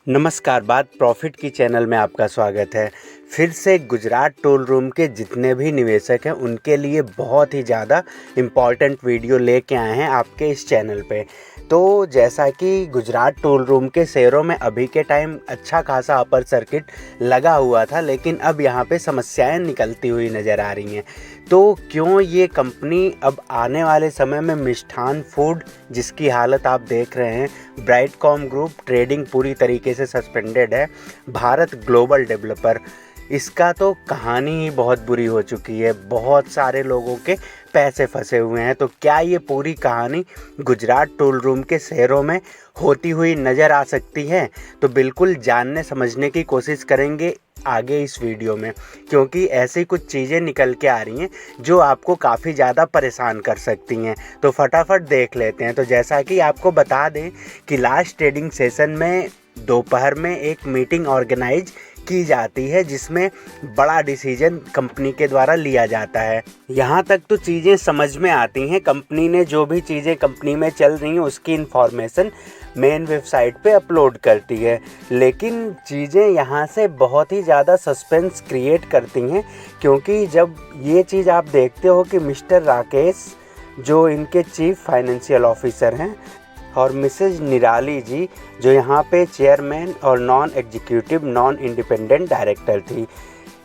नमस्कार, बात प्रॉफिट की चैनल में आपका स्वागत है। फिर से गुजरात टूल रूम के जितने भी निवेशक हैं उनके लिए बहुत ही ज़्यादा इम्पॉर्टेंट वीडियो लेके आए हैं आपके इस चैनल पे। तो जैसा कि गुजरात टूल रूम के शेयरों में अभी के टाइम अच्छा खासा अपर सर्किट लगा हुआ था, लेकिन अब यहाँ पे समस्याएं निकलती हुई नज़र आ रही हैं। तो क्यों ये कंपनी अब आने वाले समय में मिष्ठान फूड, जिसकी हालत आप देख रहे हैं, ब्राइटकॉम ग्रुप ट्रेडिंग पूरी तरीके से सस्पेंडेड है, भारत ग्लोबल डेवलपर, इसका तो कहानी ही बहुत बुरी हो चुकी है। बहुत सारे लोगों के पैसे फंसे हुए हैं। तो क्या ये पूरी कहानी गुजरात टूल रूम के शेयरों में होती हुई नज़र आ सकती है? तो बिल्कुल जानने समझने की कोशिश करेंगे आगे इस वीडियो में, क्योंकि ऐसी कुछ चीज़ें निकल के आ रही हैं जो आपको काफ़ी ज़्यादा परेशान कर सकती हैं। तो फटाफट देख लेते हैं। तो जैसा कि आपको बता दें कि लास्ट ट्रेडिंग सेशन में दोपहर में एक मीटिंग ऑर्गेनाइज की जाती है, जिसमें बड़ा डिसीजन कंपनी के द्वारा लिया जाता है। यहाँ तक तो चीज़ें समझ में आती हैं। कंपनी ने जो भी चीज़ें कंपनी में चल रही हैं उसकी इन्फॉर्मेशन मेन वेबसाइट पे अपलोड करती है, लेकिन चीज़ें यहाँ से बहुत ही ज़्यादा सस्पेंस क्रिएट करती हैं। क्योंकि जब ये चीज़ आप देखते हो कि मिस्टर राकेश, जो इनके चीफ फाइनेंशियल ऑफिसर हैं, और मिसेज निराली जी, जो यहाँ पे चेयरमैन और non executive non independent director थी,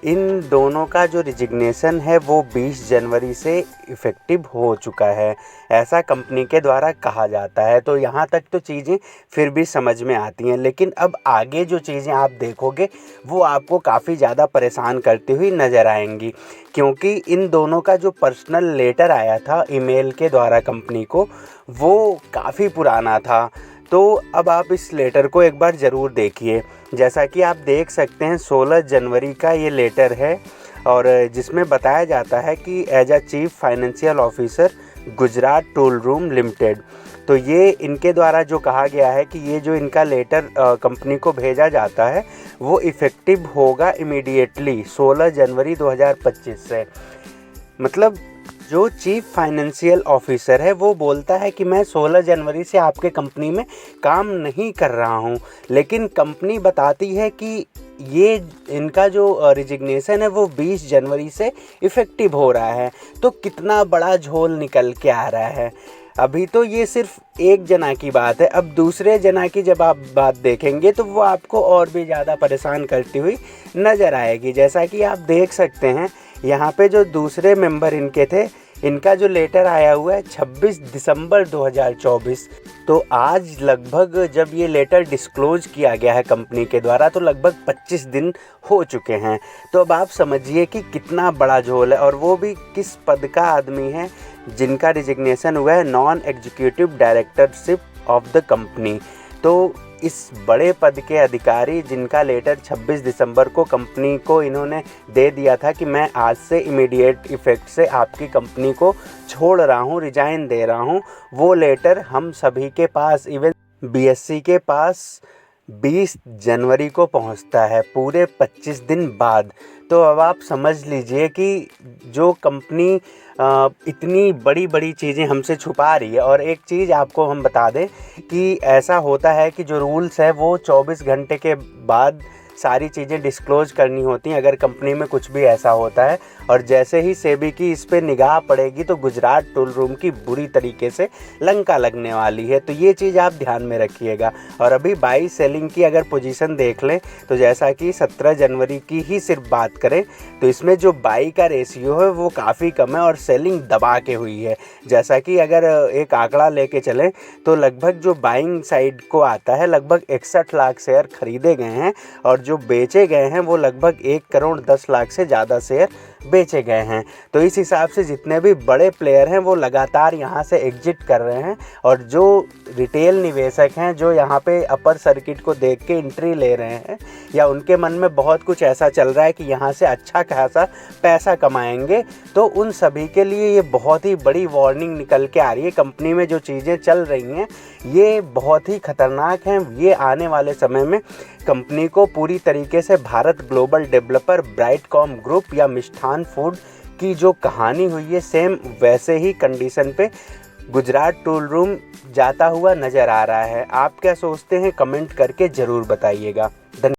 इन दोनों का जो रिजिग्नेशन है वो 20 जनवरी से इफ़ेक्टिव हो चुका है, ऐसा कंपनी के द्वारा कहा जाता है। तो यहाँ तक तो चीज़ें फिर भी समझ में आती हैं, लेकिन अब आगे जो चीज़ें आप देखोगे वो आपको काफ़ी ज़्यादा परेशान करती हुई नज़र आएंगी। क्योंकि इन दोनों का जो पर्सनल लेटर आया था ईमेल के द्वारा कंपनी को, वो काफ़ी पुराना था। तो अब आप इस लेटर को एक बार ज़रूर देखिए। जैसा कि आप देख सकते हैं 16 जनवरी का ये लेटर है, और जिसमें बताया जाता है कि as a chief financial officer Gujarat tool room limited. तो ये इनके द्वारा जो कहा गया है कि ये जो इनका लेटर कंपनी को भेजा जाता है वो इफ़ेक्टिव होगा इमीडिएटली 16 जनवरी 2025 से। मतलब जो चीफ फाइनेंशियल ऑफिसर है वो बोलता है कि मैं 16 जनवरी से आपके कंपनी में काम नहीं कर रहा हूँ, लेकिन कंपनी बताती है कि ये इनका जो रिजिग्नेशन है वो 20 जनवरी से इफ़ेक्टिव हो रहा है। तो कितना बड़ा झोल निकल के आ रहा है। अभी तो ये सिर्फ एक जना की बात है, अब दूसरे जना की जब आप बात देखेंगे तो वो आपको और भी ज़्यादा परेशान करती हुई नज़र आएगी। जैसा कि आप देख सकते हैं यहाँ पे जो दूसरे मेंबर इनके थे, इनका जो लेटर आया हुआ है 26 दिसंबर 2024। तो आज लगभग जब ये लेटर डिस्क्लोज किया गया है कंपनी के द्वारा तो लगभग 25 दिन हो चुके हैं। तो अब आप समझिए कि कितना बड़ा झोल है, और वो भी किस पद का आदमी है जिनका रिजिग्नेशन हुआ है non executive directorship of the company. तो इस बड़े पद के अधिकारी जिनका लेटर 26 दिसंबर को कंपनी को इन्होंने दे दिया था कि मैं आज से इमीडिएट इफ़ेक्ट से आपकी कंपनी को छोड़ रहा हूँ, रिजाइन दे रहा हूँ, वो लेटर हम सभी के पास, इवन बीएससी के पास 20 जनवरी को पहुंचता है, पूरे 25 दिन बाद। तो अब आप समझ लीजिए कि जो कंपनी इतनी बड़ी बड़ी चीज़ें हमसे छुपा रही है। और एक चीज़ आपको हम बता दें कि ऐसा होता है कि जो रूल्स है वो 24 घंटे के बाद सारी चीज़ें डिस्क्लोज करनी होती हैं अगर कंपनी में कुछ भी ऐसा होता है। और जैसे ही सेबी की इस पे निगाह पड़ेगी तो गुजरात टूल रूम की बुरी तरीके से लंका लगने वाली है। तो ये चीज़ आप ध्यान में रखिएगा। और अभी बाई सेलिंग की अगर पोजीशन देख लें तो जैसा कि 17 जनवरी की ही सिर्फ बात करें तो इसमें जो बाई का रेशियो है वो काफ़ी कम है और सेलिंग दबा के हुई है। जैसा कि अगर एक आंकड़ा लेके चलें तो लगभग जो बाइंग साइड को आता है लगभग 61 लाख शेयर खरीदे गए हैं, और जो बेचे गए हैं वो लगभग 1 करोड़ 10 लाख से ज़्यादा शेयर बेचे गए हैं। तो इस हिसाब से जितने भी बड़े प्लेयर हैं वो लगातार यहाँ से एग्जिट कर रहे हैं, और जो रिटेल निवेशक हैं जो यहाँ पे अपर सर्किट को देख के एंट्री ले रहे हैं, या उनके मन में बहुत कुछ ऐसा चल रहा है कि यहाँ से अच्छा खासा पैसा कमाएंगे, तो उन सभी के लिए ये बहुत ही बड़ी वार्निंग निकल के आ रही है। कंपनी में जो चीज़ें चल रही हैं ये बहुत ही खतरनाक हैं। ये आने वाले समय में कंपनी को पूरी तरीके से Bharat global developer, Brightcom group या मिष्ठान फूड की जो कहानी हुई है सेम वैसे ही कंडीशन पे गुजरात टूल रूम जाता हुआ नज़र आ रहा है। आप क्या सोचते हैं, कमेंट करके ज़रूर बताइएगा।